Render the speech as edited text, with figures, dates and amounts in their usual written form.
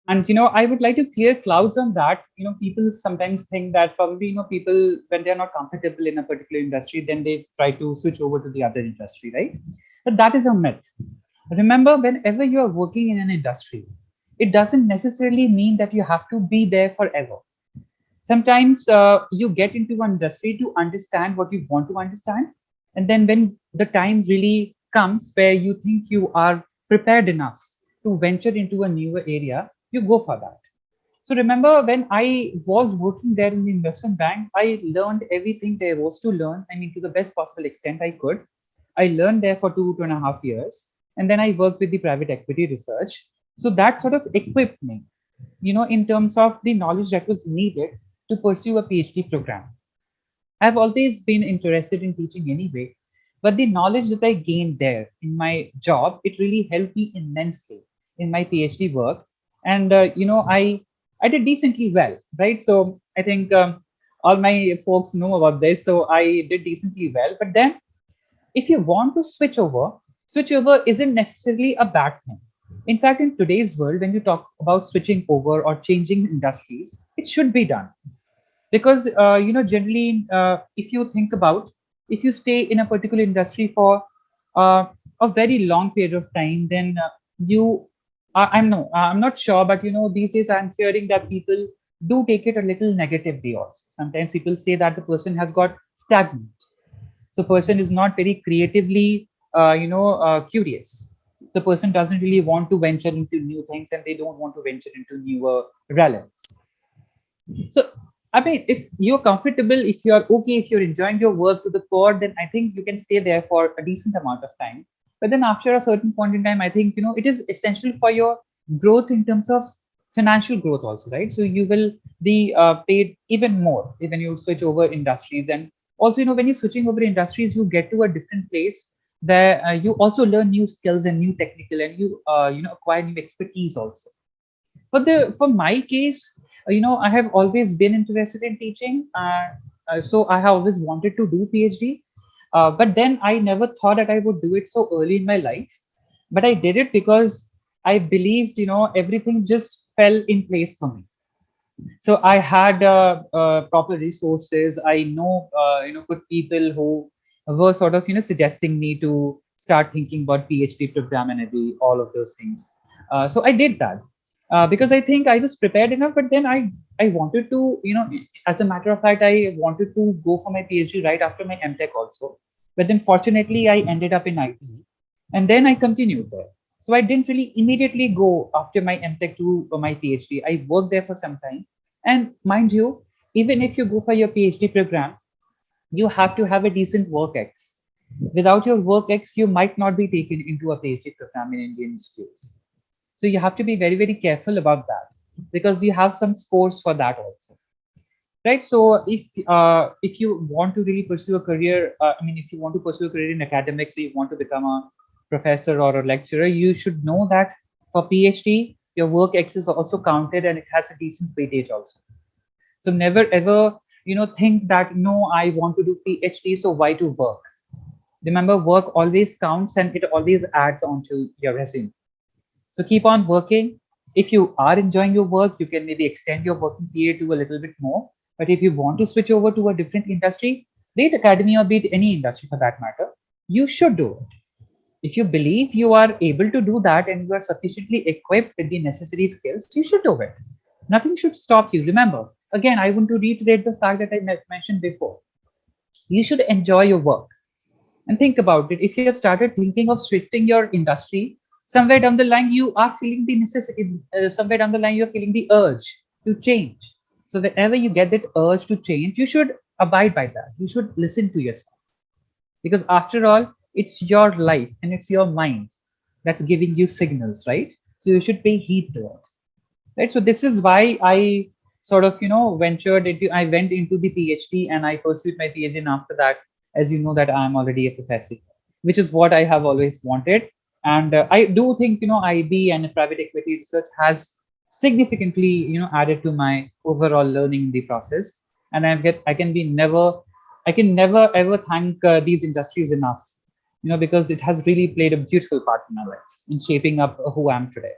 And I would like to clear clouds on that. People sometimes think that probably people, when they're not comfortable in a particular industry, then they try to switch over to the other industry, right? But that is a myth. Remember, whenever you are working in an industry, it doesn't necessarily mean that you have to be there forever. Sometimes you get into one industry to understand what you want to understand, and then when the time really comes where you think you are prepared enough to venture into a newer area, you go for that. So remember, when I was working there in the investment bank, I learned everything there was to learn. I mean, to the best possible extent I could. I learned there for 2.5 years, and then I worked with the private equity research. So that sort of equipped me, in terms of the knowledge that was needed to pursue a PhD program. I've always been interested in teaching anyway, but the knowledge that I gained there in my job, it really helped me immensely in my PhD work. And I did decently well, right? So I think all my folks know about this. So I did decently well. But then, if you want to switch over isn't necessarily a bad thing. In fact, in today's world, when you talk about switching over or changing industries, it should be done because generally if you think about, if you stay in a particular industry for uh, a very long period of time, then you I'm no I'm not sure, but these days I'm hearing that people do take it a little negatively also. Sometimes people say that the person has got stagnant, so person is not very creatively curious. The person doesn't really want to venture into new things, and they don't want to venture into newer realms. So, I mean, if you're comfortable, if you're okay, if you're enjoying your work to the core, then I think you can stay there for a decent amount of time. But then after a certain point in time, I think, it is essential for your growth in terms of financial growth also, right? So you will be paid even more when you switch over industries. And also, when you're switching over industries, you get to a different place where you also learn new skills and new technical, and you, acquire new expertise also. For my case, I have always been interested in teaching, so I have always wanted to do PhD, but then I never thought that I would do it so early in my life. But I did it because I believed, everything just fell in place for me. So I had proper resources. I know, good people who were sort of, suggesting me to start thinking about PhD program and all of those things. So I did that because I think I was prepared enough. But then I wanted to, as a matter of fact, I wanted to go for my PhD right after my M.Tech also. But then fortunately I ended up in IT, and then I continued there. So I didn't really immediately go after my M.Tech to my PhD. I worked there for some time. And mind you, even if you go for your PhD program, you have to have a decent work X. Without your work X, you might not be taken into a PhD program in Indian institutes. So you have to be very, very careful about that because you have some scores for that also, right? So if you want to really pursue a career, if you want to pursue a career in academics, so you want to become a professor or a lecturer, you should know that for PhD your work X is also counted and it has a decent weightage also. So never ever think that, no, I want to do PhD, so why to work? Remember, work always counts and it always adds on to your resume. So keep on working. If you are enjoying your work, you can maybe extend your working period to a little bit more. But if you want to switch over to a different industry, be it academy or be it any industry for that matter, you should do it. If you believe you are able to do that and you are sufficiently equipped with the necessary skills, you should do it. Nothing should stop you. Remember, again, I want to reiterate the fact that I mentioned before. You should enjoy your work. And think about it. If you have started thinking of switching your industry, somewhere down the line, you are feeling the necessity, somewhere down the line, you're feeling the urge to change. So whenever you get that urge to change, you should abide by that. You should listen to yourself. Because after all, it's your life and it's your mind that's giving you signals, right? So you should pay heed to it. Right. So this is why I sort of, I went into the PhD and I pursued my PhD. And after that, as you know, that I'm already a professor, which is what I have always wanted. And I do think, IB and private equity research has significantly, added to my overall learning in the process. And I can never ever thank these industries enough, because it has really played a beautiful part in my life in shaping up who I am today.